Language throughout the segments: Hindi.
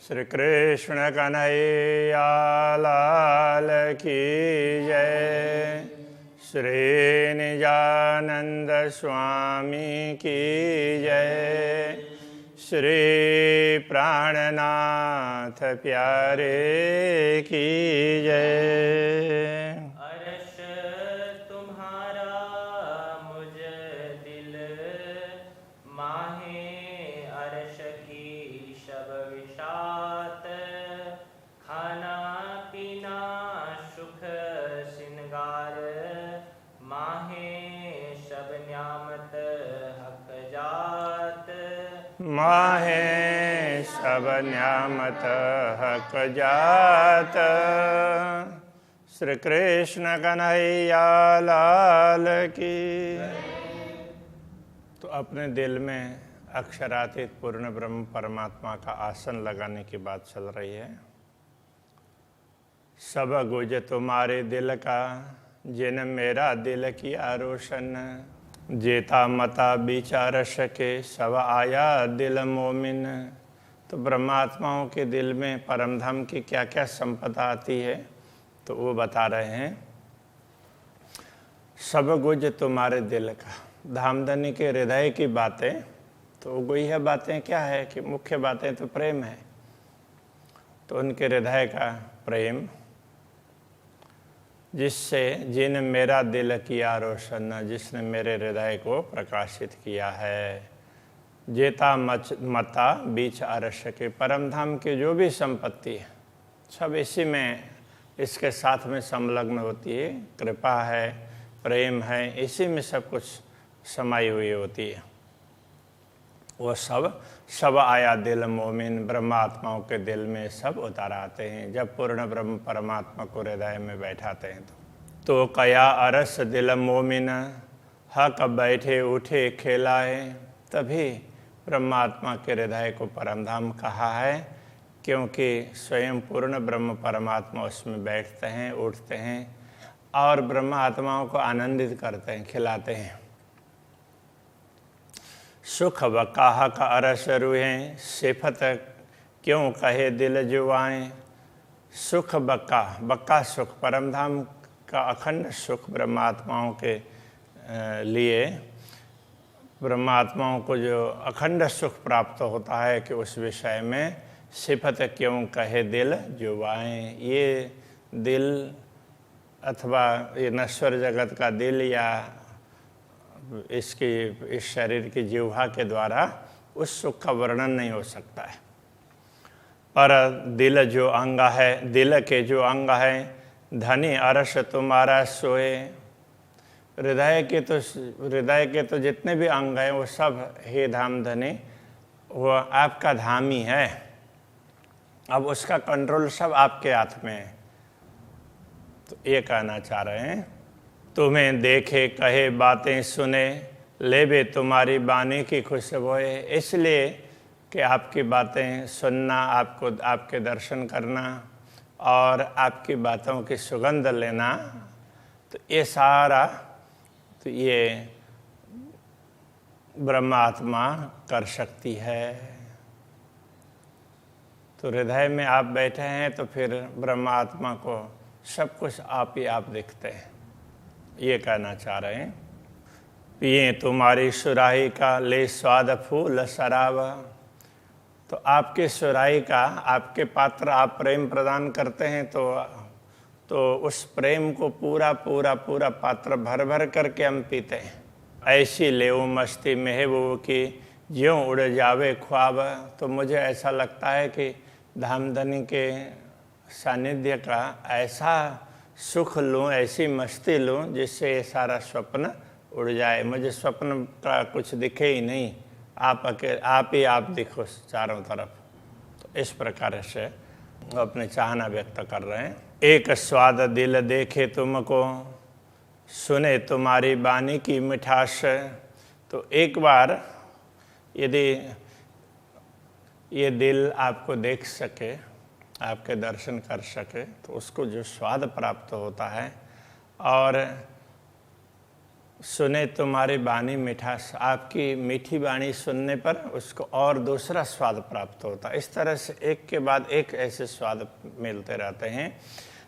श्री कृष्ण कन्हैया लाल की जय। श्री निजानंद स्वामी की जय। श्री प्राणनाथ प्यारे की जय। अर्श तुम्हारा मुझ दिल माहे अर्श की शब विशात। खाना पीना सुख सिंगार माहे शब न्यामत हक जात। माहे सब न्यामत हक जात। श्री कृष्ण कन्हैया लाल की। तो अपने दिल में अक्षरातीत पूर्ण ब्रह्म परमात्मा का आसन लगाने की बात चल रही है। सब गुज तुम्हारे दिल का जिन मेरा दिल किया रोशन। जेता मता विचार सके सब आया दिल मोमिन। तो ब्रह्मात्माओं के दिल में परम धाम की क्या क्या संपदा आती है तो वो बता रहे हैं। सब गुज तुम्हारे दिल का, धामधनी के हृदय की बातें तो वही है। बातें क्या है कि मुख्य बातें तो प्रेम है। तो उनके हृदय का प्रेम जिससे जिन मेरा दिल किया रोशन, जिसने मेरे हृदय को प्रकाशित किया है। जेता मता बीच अरश के, परम धाम की जो भी संपत्ति है सब इसी में, इसके साथ में संलग्न होती है। कृपा है, प्रेम है, इसी में सब कुछ समाई हुई होती है। वो सब आया दिल मोमिन, ब्रह्मात्माओं के दिल में सब उतर आते हैं जब पूर्ण ब्रह्म परमात्मा को हृदय में बैठाते हैं। तो कया अरस दिल मोमिन हक बैठे उठे खेलाए। तभी ब्रह्मात्मा के हृदय को परमधाम कहा है, क्योंकि स्वयं पूर्ण ब्रह्म परमात्मा उसमें बैठते हैं, उठते हैं और ब्रह्मात्माओं को आनंदित करते हैं, खिलाते हैं। सुख बकाह का अरस रूहें सिफत क्यों कहे दिल जुआएं। सुख बक्का सुख, परमधाम का अखंड सुख ब्रह्मात्माओं के लिए, ब्रह्मात्माओं को जो अखंड सुख प्राप्त होता है कि उस विषय में सिफत क्यों कहे दिल जुआएं। ये दिल अथवा ये नश्वर जगत का दिल या इस शरीर की जिह्वा के द्वारा उस सुख का वर्णन नहीं हो सकता है। पर दिल जो अंग है, दिल के जो अंग है, धनी अरस तुम्हारा सोए। हृदय के तो जितने भी अंग हैं वो सब हे धाम धनी, वो आपका धाम ही है। अब उसका कंट्रोल सब आपके हाथ में है। तो ये कहना चाह रहे हैं, तुम्हें देखे कहे बातें सुने लेबे तुम्हारी बानी की खुशबुए। इसलिए कि आपकी बातें सुनना, आपके दर्शन करना और आपकी बातों की सुगंध लेना, तो ये सारा तो ये ब्रह्मात्मा कर सकती है। तो हृदय में आप बैठे हैं तो फिर ब्रह्मात्मा को सब कुछ आप ही आप दिखते हैं। ये कहना चाह रहे हैं। पिए तुम्हारी सुराही का ले स्वाद फूल शराब। तो आपके सुराही का, आपके पात्र आप प्रेम प्रदान करते हैं तो उस प्रेम को पूरा पात्र भर भर करके हम पीते हैं। ऐसी लेऊ मस्ती महबूब की ज्यों उड़ जावे ख्वाब। तो मुझे ऐसा लगता है कि धामधनी के सानिध्य का ऐसा सुख लूँ, ऐसी मस्ती लूँ जिससे ये सारा स्वप्न उड़ जाए। मुझे स्वप्न का कुछ दिखे ही नहीं, आप ही आप दिखो चारों तरफ। तो इस प्रकार से वो अपने चाहना व्यक्त कर रहे हैं। एक स्वाद दिल देखे तुमको, सुने तुम्हारी बानी की मिठास। तो एक बार यदि ये दिल आपको देख सके, आपके दर्शन कर सके, तो उसको जो स्वाद प्राप्त होता है और सुने तुम्हारी बानी मिठास, आपकी मीठी बाणी सुनने पर उसको और दूसरा स्वाद प्राप्त होता है। इस तरह से एक के बाद एक ऐसे स्वाद मिलते रहते हैं।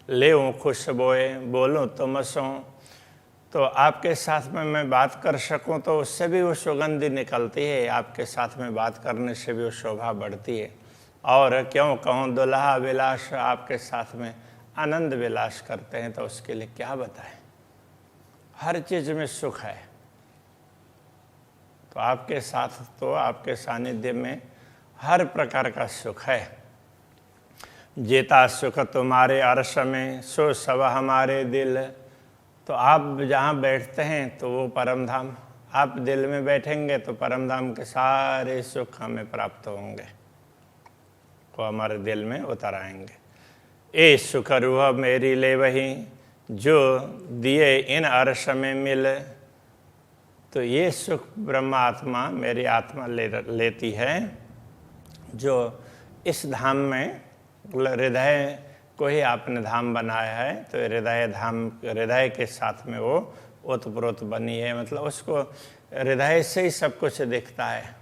लेऊं खुशबोए बोलूं तुम सो, तो आपके साथ में मैं बात कर सकूं तो उससे भी वो सुगंधी निकलती है, आपके साथ में बात करने से भी वो शोभा बढ़ती है। और क्यों कहूँ दुल्हा विलास, आपके साथ में आनंद विलास करते हैं तो उसके लिए क्या बताएं। हर चीज़ में सुख है, तो आपके साथ तो आपके सानिध्य में हर प्रकार का सुख है। जेता सुख तुम्हारे अर्श में सो सब हमारे दिल, तो आप जहाँ बैठते हैं तो वो परम धाम, आप दिल में बैठेंगे तो परम धाम के सारे सुख हमें प्राप्त होंगे, वो हमारे दिल में उतर आएंगे। ए सुख रूह मेरी ले वही, जो दिए इन अर्श में मिल, तो ये सुख ब्रह्मात्मा मेरी आत्मा लेती है, जो इस धाम में हृदय को ही आपने धाम बनाया है, तो हृदय धाम, हृदय के साथ में वो ओतप्रोत बनी है, मतलब उसको हृदय से ही सब कुछ दिखता है।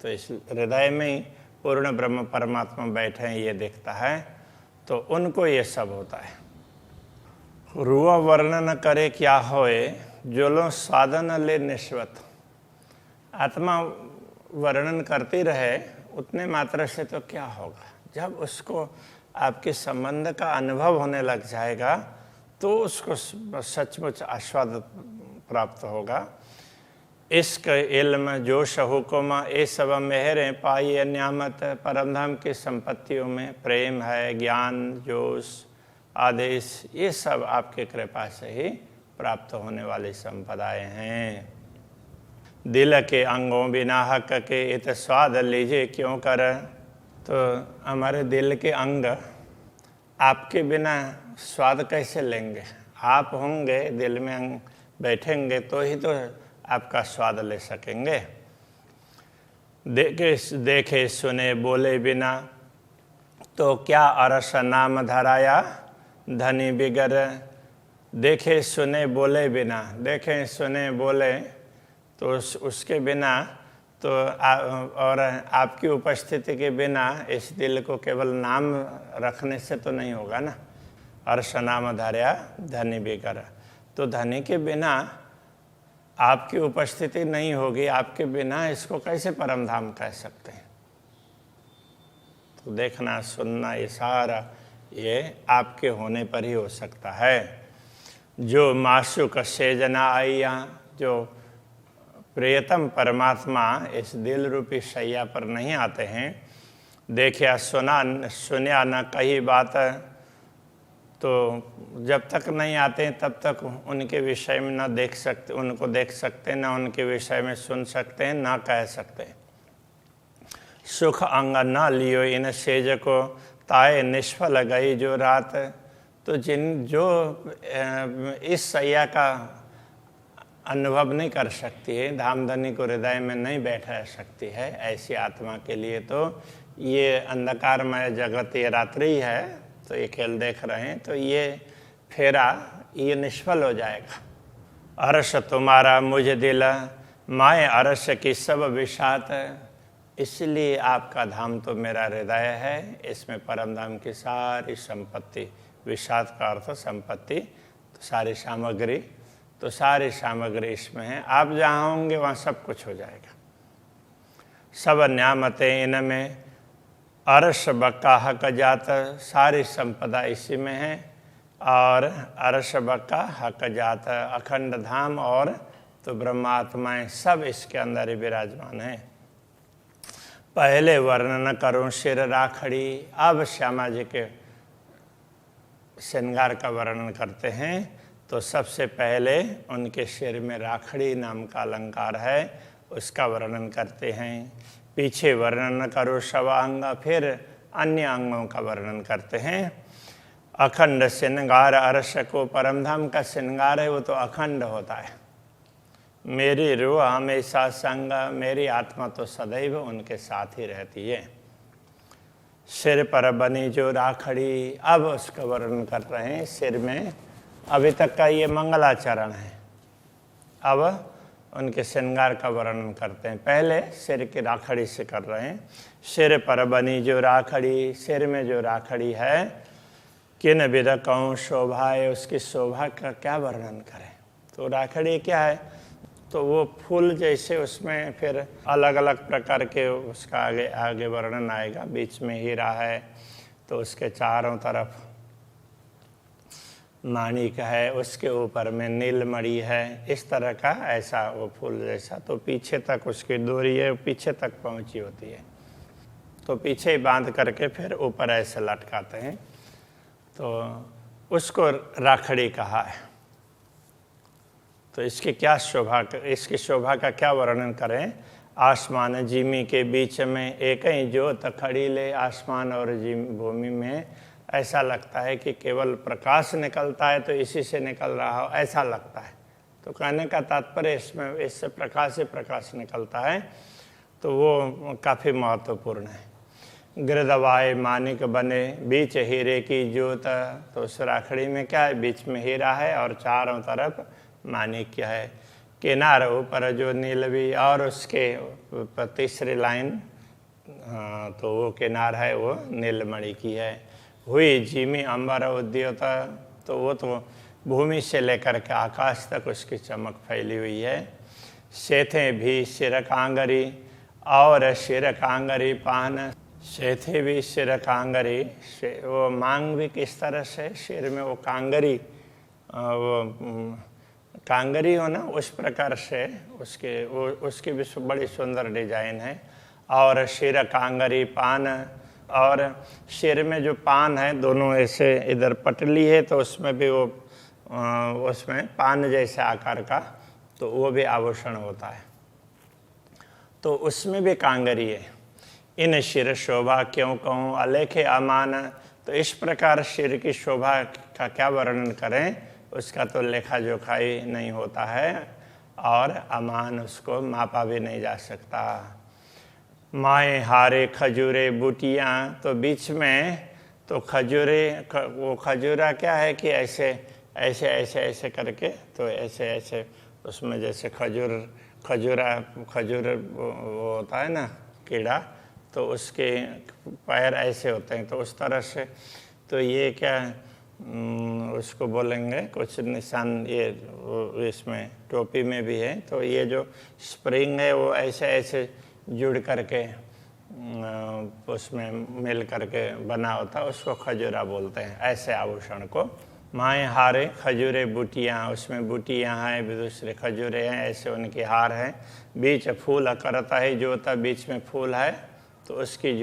तो इस हृदय में ही पूर्ण ब्रह्म परमात्मा बैठे हैं ये दिखता है, तो उनको ये सब होता है। रुआ वर्णन करे क्या होए, जो लो साधन ले निश्वत, आत्मा वर्णन करती रहे उतने मात्रा से तो क्या होगा, जब उसको आपके संबंध का अनुभव होने लग जाएगा तो उसको सचमुच आस्वाद प्राप्त होगा। इश्क इल्म जोश हुकुम ये सब मेहरें पाई न्यामत, परमधाम की संपत्तियों में प्रेम है, ज्ञान, जोश, आदेश, ये सब आपके कृपा से ही प्राप्त होने वाली संपदाएं हैं। दिल के अंगों बिना हक के इत स्वाद लीजिए क्यों कर, तो हमारे दिल के अंग आपके बिना स्वाद कैसे लेंगे, आप होंगे दिल में बैठेंगे तो ही तो आपका स्वाद ले सकेंगे। देखे सुने बोले बिना, तो क्या अरस नाम धराया धनी बिगर, देखे सुने बोले बिना, देखें सुने बोले तो उसके बिना तो और आपकी उपस्थिति के बिना इस दिल को केवल नाम रखने से तो नहीं होगा ना। अर्श नाम धार्या धनी बिगर, तो धनी के बिना आपकी उपस्थिति नहीं होगी, आपके बिना इसको कैसे परम धाम कह सकते हैं। तो देखना सुनना ये सारा ये आपके होने पर ही हो सकता है। जो माशुक सेजना आई यहाँ, जो प्रियतम परमात्मा इस दिल रूपी शैया पर नहीं आते हैं, देखिया सुनिया न कही बात, तो जब तक नहीं आते तब तक उनके विषय में न देख सकते, उनको देख सकते, न उनके विषय में सुन सकते हैं, न कह सकते। सुख अंग न लियो इन सेज को, ताए निष्फल गई जो रात, तो जो इस सैया का अनुभव नहीं कर सकती है, धामधनी को हृदय में नहीं बैठा सकती है, ऐसी आत्मा के लिए तो ये अंधकारमय जगत, ये रात्रि है तो ये खेल देख रहे हैं, तो ये फेरा ये निष्फल हो जाएगा। अरस तुम्हारा मुझे दिल, माए अरस की सब विषात, इसलिए आपका धाम तो मेरा हृदय है, इसमें परम धाम की सारी संपत्ति, विषात का अर्थ संपत्ति, तो सारी सामग्री, तो सारी सामग्री इसमें है। आप जहाँ होंगे वहाँ सब कुछ हो जाएगा। सब न्यामतें इनमें, अरस बक्का हक जात, सारी संपदा इसी में है, और अरस बक्का हक जात, अखंड धाम और तो ब्रह्मात्माएं सब इसके अंदर ही विराजमान है। पहले वर्णन करूं सिर राखड़ी, अब श्यामा जी के श्रृंगार का वर्णन करते हैं, तो सबसे पहले उनके सिर में राखड़ी नाम का अलंकार है, उसका वर्णन करते हैं। पीछे वर्णन करो शवांग, फिर अन्य अंगों का वर्णन करते हैं। अखंड श्रृंगार अरस को, परमधाम का श्रृंगार है वो तो अखंड होता है। मेरी रूह हमेशा संग, मेरी आत्मा तो सदैव उनके साथ ही रहती है। सिर पर बनी जो राखड़ी, अब उसका वर्णन कर रहे हैं। सिर में अभी तक का ये मंगलाचरण है, अब उनके श्रृंगार का वर्णन करते हैं। पहले सिर की राखड़ी से कर रहे हैं। सिर पर बनी जो राखड़ी, सिर में जो राखड़ी है, किन विध कहूँ शोभा है, उसकी शोभा का क्या वर्णन करें। तो राखड़ी क्या है, तो वो फूल जैसे उसमें फिर अलग अलग प्रकार के उसका आगे आगे वर्णन आएगा। बीच में हीरा है तो उसके चारों तरफ माणिक है, उसके ऊपर में नीलमणि है, इस तरह का ऐसा वो फूल जैसा। तो पीछे तक उसकी डोरी है, पीछे तक पहुंची होती है, तो पीछे बांध करके फिर ऊपर ऐसे लटकाते हैं, तो उसको राखड़ी कहा है। तो इसकी क्या शोभा, इसकी शोभा का क्या वर्णन करें। आसमान जिमी के बीच में एक ही ज्योत खड़ी ले, आसमान और भूमि में ऐसा लगता है कि केवल प्रकाश निकलता है तो इसी से निकल रहा हो, ऐसा लगता है। तो कहने का तात्पर्य इसमें इससे प्रकाश से प्रकाश निकलता है, तो वो काफ़ी महत्वपूर्ण है। गिरदवाए मानिक बने बीच हीरे की ज्योत, तो उस राखड़ी में क्या है, बीच में हीरा है और चारों तरफ मानिक है। किनार ऊपर जो नीलवी, और उसके तीसरी लाइन, तो वो किनार है वो नीलमणि की है। हुई जिमी अंबर उद्योता, तो वो तो भूमि से लेकर के आकाश तक उसकी चमक फैली हुई है। शेथे भी सिर कांगरी, और सिर कांगरी पान, शेथे भी सिर कांगरी, वो मांग भी किस तरह से, सिर में वो कांगरी, वो कांगरी हो ना, उस प्रकार से उसकी भी बड़ी सुंदर डिजाइन है। और सिर कांगरी पान, और सिर में जो पान है दोनों ऐसे इधर पटली है, तो उसमें भी वो उसमें पान जैसे आकार का, तो वो भी आभूषण होता है, तो उसमें भी कांगरी है। इन सिर शोभा क्यों कहूँ अलेखे अमान, तो इस प्रकार सिर की शोभा का क्या वर्णन करें, उसका तो लेखा जोखा ही नहीं होता है, और अमान उसको मापा भी नहीं जा सकता। माए हारे खजूरे बूटियाँ, तो बीच में तो खजूरे, वो खजूरा क्या है कि ऐसे ऐसे ऐसे ऐसे करके, तो ऐसे ऐसे उसमें जैसे खजूर वो होता है ना कीड़ा, तो उसके पैर ऐसे होते हैं, तो उस तरह से। तो ये क्या उसको बोलेंगे कुछ निशान, ये इसमें टोपी में भी है, तो ये जो स्प्रिंग है वो ऐसे ऐसे जुड़ करके उसमें मिल करके बना होता है, उसको खजूरा बोलते हैं, ऐसे आभूषण को। माए हारे खजूरे बूटियाँ, उसमें बूटियाँ हैं, दूसरे खजूरे हैं, ऐसे उनके हार हैं। बीच फूल करता है ज्योता, बीच में फूल है, तो उसकी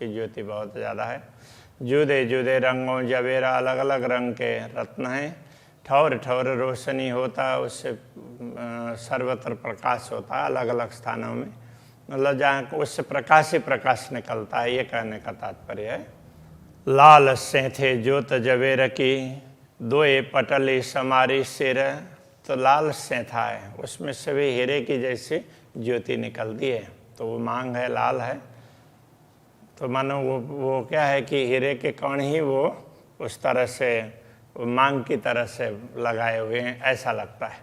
ज्योति बहुत ज़्यादा है। जुदे जुदे रंगों जवेरा, अलग अलग रंग के रत्न हैं। ठौर ठौर रोशनी होता है, उससे सर्वत्र प्रकाश होता है अलग अलग स्थानों में, मतलब जहाँ उससे प्रकाश ही प्रकाश निकलता है, ये कहने का तात्पर्य है। लाल सेंथे ज्योत जवेर की, दोए पटली समारी सिर, तो लाल सेंथा है, उसमें से भी हीरे की जैसी ज्योति निकलती है, तो वो मांग है, लाल है, तो मानो वो क्या है कि हीरे के कण ही वो उस तरह से मांग की तरह से लगाए हुए हैं, ऐसा लगता है,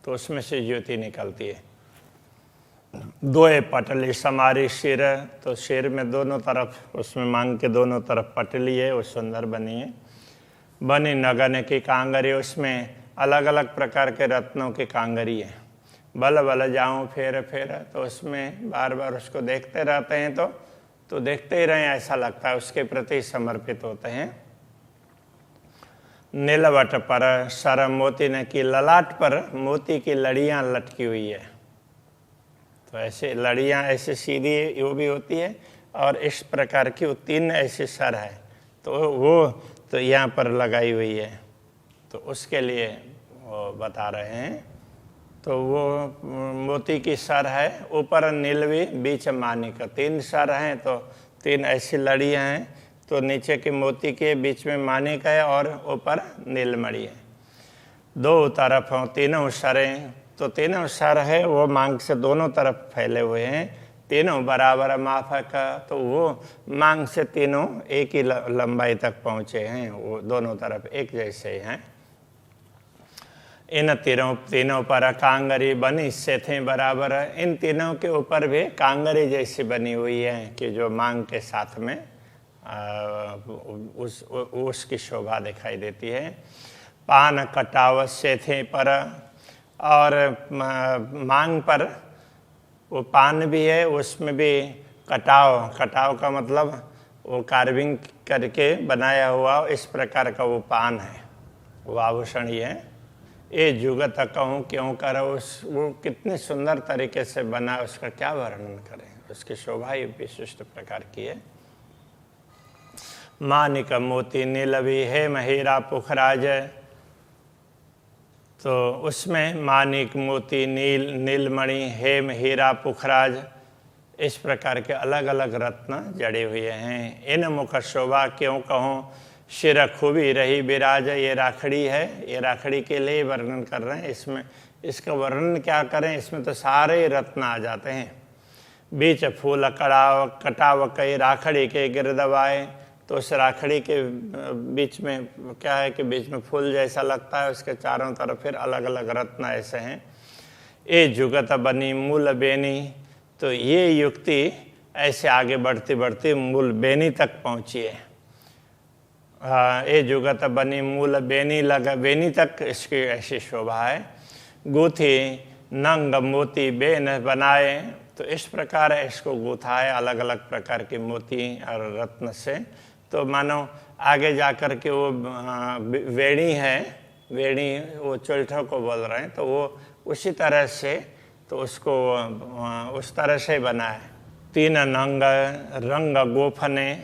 तो उसमें से ज्योति निकलती है। दोए पटली समारी सिर, तो सिर में दोनों तरफ, उसमें मांग के दोनों तरफ पटली है, वो सुंदर बनी है। बनी नगन की कांगरी, उसमें अलग अलग प्रकार के रत्नों की कांगरी है। बल बल जाऊं फेर फेर, तो उसमें बार बार उसको देखते रहते हैं, तो देखते ही रहें ऐसा लगता है, उसके प्रति समर्पित होते हैं। नीलवट पर सर मोती ने की, ललाट पर मोती की लड़ियां लटकी हुई है, तो ऐसे लड़ियां ऐसे सीधी वो भी होती है, और इस प्रकार की वो 3 ऐसे सर है, तो वो तो यहाँ पर लगाई हुई है, तो उसके लिए वो बता रहे हैं। तो वो मोती की सर है, ऊपर नीलवी, बीच मानिक, 3 सर हैं, तो 3 ऐसी लड़ियाँ हैं, तो नीचे के मोती के बीच में मानिक है और ऊपर नीलमणि है। 2 तरफ हों तीनों सरें, तो तीनों सर है वो मांग से दोनों तरफ फैले हुए हैं, तीनों बराबर माफक, तो वो मांग से तीनों एक ही लंबाई तक पहुँचे हैं, वो दोनों तरफ एक जैसे हैं। इन तीनों पर कांगरी बनी से थे बराबर। इन तीनों के ऊपर भी कांगरी जैसी बनी हुई है कि जो मांग के साथ में उसकी शोभा दिखाई देती है। पान कटाव से थे पर, और मांग पर वो पान भी है, उसमें भी कटाव का मतलब वो कार्विंग करके बनाया हुआ इस प्रकार का वो पान है, वो आभूषण ही है। ये जुगत कहूँ क्यों कर, वो कितने सुंदर तरीके से बना, उसका क्या वर्णन करें, उसकी शोभा ही विशिष्ट प्रकार की है। मानिक मोती नीलवी है हीरा पुखराज, तो उसमें मानिक मोती नीलमणि हेम हीरा पुखराज इस प्रकार के अलग अलग रत्न जड़े हुए हैं। इन मुख शोभा क्यों कहूँ शिर खूबी रही विराज, ये राखड़ी है, ये राखड़ी के लिए वर्णन कर रहे हैं। इसमें इसका वर्णन क्या करें, इसमें तो सारे रत्न आ जाते हैं। बीच फूल कटाव कई राखड़ी के गिर दबाए, तो उस राखड़ी के बीच में क्या है कि बीच में फूल जैसा लगता है, उसके चारों तरफ फिर अलग अलग रत्न ऐसे हैं। ये जुगत बनी मूल बेनी, तो ये युक्ति ऐसे आगे बढ़ती बढ़ती मूल बेनी तक पहुंची है। ये जुगत बनी मूल बेनी लगा, बेनी तक इसकी ऐसी शोभा है। गूथी नंग मोती बेन बनाए, तो इस प्रकार इसको गूथा है अलग अलग प्रकार के मोती और रत्न से। तो मानो आगे जाकर के वो वेणी है, वेणी वो चोल्ठों को बोल रहे हैं, तो वो उसी तरह से, तो उसको उस तरह से बना है। तीन नंग रंग गोफने,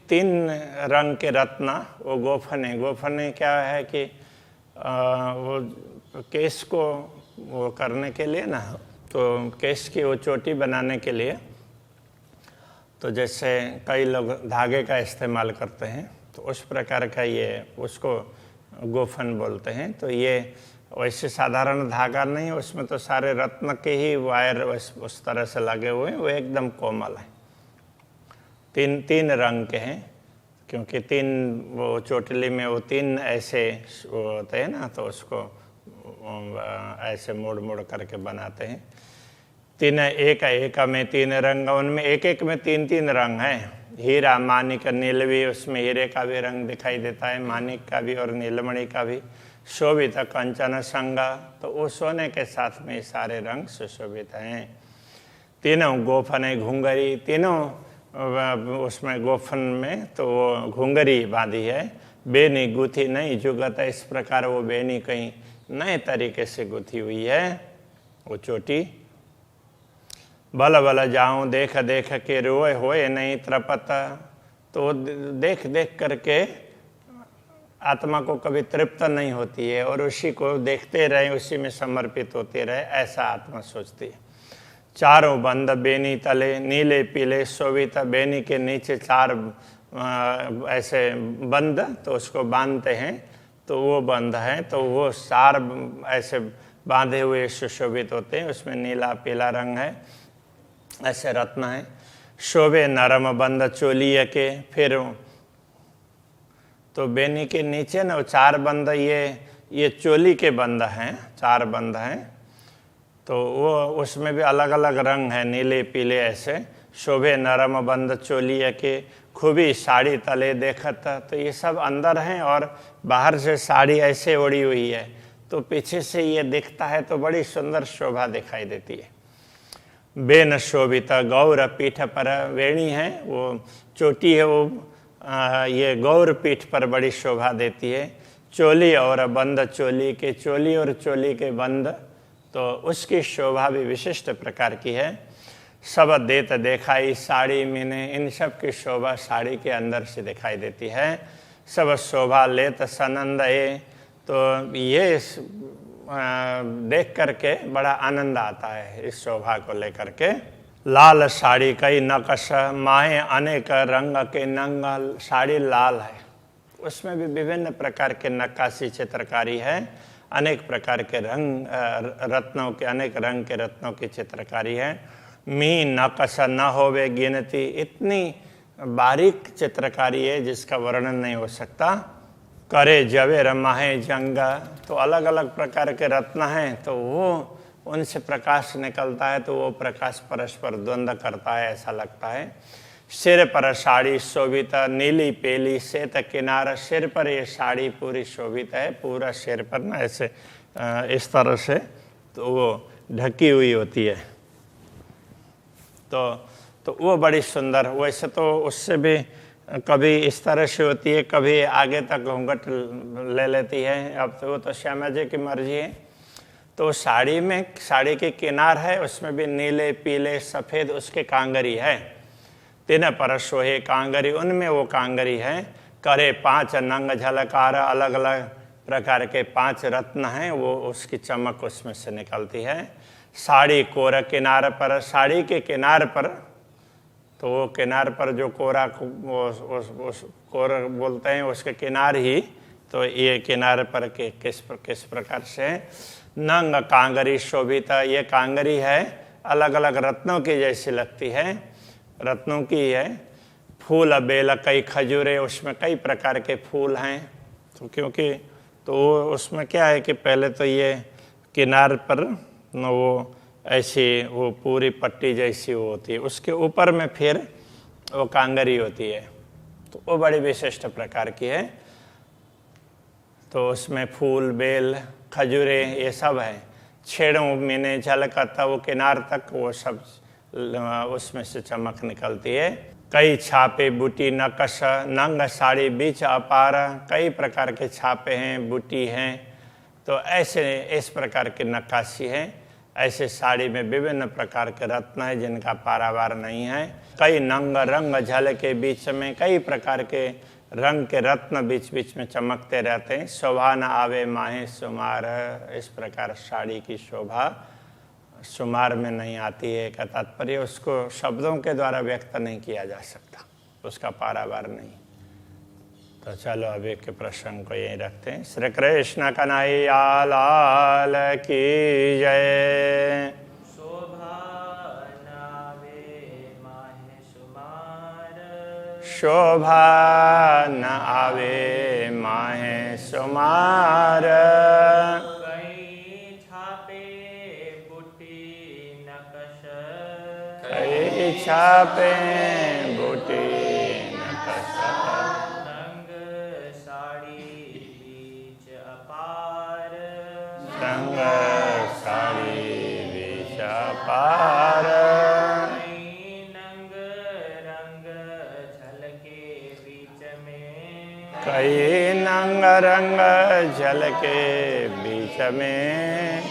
तीन रंग के रत्न वो गोफने क्या है कि वो केश को वो करने के लिए ना, तो केश की वो चोटी बनाने के लिए, तो जैसे कई लोग धागे का इस्तेमाल करते हैं, तो उस प्रकार का ये उसको गोफन बोलते हैं। तो ये वैसे साधारण धागा नहीं, उसमें तो सारे रत्न के ही वायर उस तरह से लगे हुए हैं, वो एकदम कोमल है। तीन रंग के हैं, क्योंकि तीन वो चोटली में वो तीन ऐसे होते हैं ना, तो उसको ऐसे मोड़ करके बनाते हैं। तीन एक में तीन रंग, उनमें एक में तीन रंग हैं। हीरा मानिक नीलवी, उसमें हीरे का भी रंग दिखाई देता है, मानिक का भी और नीलमणि का भी। शोभित कंचन संगा, तो वो सोने के साथ में सारे रंग सुशोभित हैं। तीनों गोफन घुंघरी, तीनों उसमें गोफन में तो वो घुंघरी बांधी है। बेनी गुथी नहीं जुगत, इस प्रकार वो बेनी कहीं नए तरीके से गुथी हुई है वो चोटी। बल जाऊं देख के रोए होए नहीं त्रपत, तो देख करके आत्मा को कभी तृप्त नहीं होती है, और उसी को देखते रहे, उसी में समर्पित होते रहे, ऐसा आत्मा सोचती है। चारों बंद बेनी तले नीले पीले शोभित, बेनी के नीचे चार ऐसे बंद, तो उसको बांधते हैं, तो वो बंद है, तो वो चार ऐसे बांधे हुए सुशोभित होते हैं, उसमें नीला पीला रंग है, ऐसे रत्न है। शोभे नरम बंद चोलिया के, फिर तो बेनी के नीचे ना चार बंद, ये चोली के बंद हैं, चार बंद हैं, तो वो उसमें भी अलग अलग रंग है, नीले पीले ऐसे। शोभे नरम बंद चोलिया के, खूबी साड़ी तले देखत, तो ये सब अंदर हैं और बाहर से साड़ी ऐसे ओढ़ी हुई है, तो पीछे से ये दिखता है तो बड़ी सुंदर शोभा दिखाई देती है। बेन शोभित गौर पीठ पर, वेणी है वो चोटी है, वो ये गौर पीठ पर बड़ी शोभा देती है। चोली और बंद चोली के, चोली और चोली के बंद, तो उसकी शोभा भी विशिष्ट प्रकार की है। सब देत देखाई साड़ी मैंने, इन सब की शोभा साड़ी के अंदर से दिखाई देती है। सब शोभा लेत सनंद है, तो ये देख करके बड़ा आनंद आता है इस शोभा को लेकर के। लाल साड़ी कई नकश माहे अनेक रंग के, नंग साड़ी लाल है, उसमें भी विभिन्न प्रकार के नक्काशी चित्रकारी है, अनेक प्रकार के रंग रत्नों के, अनेक रंग के रत्नों की चित्रकारी है। मी नकश न होवे गिनती, इतनी बारीक चित्रकारी है जिसका वर्णन नहीं हो सकता। करे जवेर माहे जंग, तो अलग अलग प्रकार के रत्न हैं, तो वो उनसे प्रकाश निकलता है, तो वो प्रकाश परस्पर द्वंद्व करता है, ऐसा लगता है। सिर पर साड़ी शोभित नीली पेली श्वेत किनार, सिर पर ये साड़ी पूरी शोभित है, पूरा सिर पर ना ऐसे इस तरह से तो वो ढकी हुई होती है, तो वो बड़ी सुंदर। वैसे तो उससे भी कभी इस तरह से होती है, कभी आगे तक घूंघट ले लेती है, अब तो वो तो श्यामा जी की मर्जी है। तो साड़ी में साड़ी के किनार है, उसमें भी नीले पीले सफ़ेद उसके कांगरी है। तीन पर सोहे कांगरी, उनमें वो कांगरी है। करे 5 नंग झलकार, अलग अलग प्रकार के 5 रत्न हैं, वो उसकी चमक उसमें से निकलती है। साड़ी कोर किनार पर, साड़ी के किनार पर, तो वो किनार पर जो कोरा उस कोर बोलते हैं उसके किनार ही, तो ये किनार पर के किस प्रकार से नंग कांगरी शोभित, ये कांगरी है अलग अलग रत्नों की जैसी लगती है, रत्नों की है। फूल बेल कई खजूरे, उसमें कई प्रकार के फूल हैं, तो क्योंकि तो उसमें क्या है कि पहले तो ये किनार पर न वो ऐसी वो पूरी पट्टी जैसी वो होती है, उसके ऊपर में फिर वो कांगरी होती है, तो वो बड़ी विशिष्ट प्रकार की है। तो उसमें फूल बेल खजूरे ये सब है। छेड़ों मीने झलकता, वो किनार तक वो सब उसमें से चमक निकलती है। कई छापे बूटी नकश नंग साड़ी बीच अपार, कई प्रकार के छापे हैं, बूटी हैं, तो ऐसे इस प्रकार की नक्काशी है। ऐसे साड़ी में विभिन्न प्रकार के रत्न हैं जिनका पारावार नहीं है। कई नंग रंग झल के बीच में कई प्रकार के रंग के रत्न बीच बीच में चमकते रहते हैं। शोभा न आवे माहे सुमार, इस प्रकार साड़ी की शोभा सुमार में नहीं आती है का तात्पर्य उसको शब्दों के द्वारा व्यक्त नहीं किया जा सकता, उसका पारावार नहीं। तो चलो अभी के प्रसंग को यहीं रखते हैं। श्री कृष्ण कन्हैया लाल की जय। शोभा नावे माहे सुमार, शोभा न आवे माहे सुमार, कई छापे बूटी नकश, कई छापे बूटी नकश, रंग साड़ी बीच अपार, रंग साड़ी बीच अपार, कई नंग रंग झलके बीच में, कई नंग रंग झलके बीच में,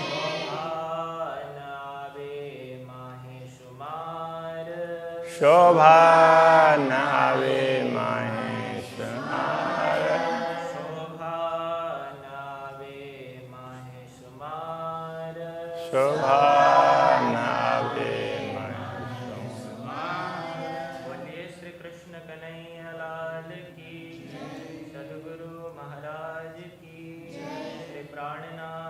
शोभा न आवे माहे सुमार, शोभा नावे माहे सुमार, शोभा न आवे माहे सुमार। बोलिए श्री कृष्ण कन्हैया लाल की, सद्गुरु महाराज की, श्री प्राणनाथ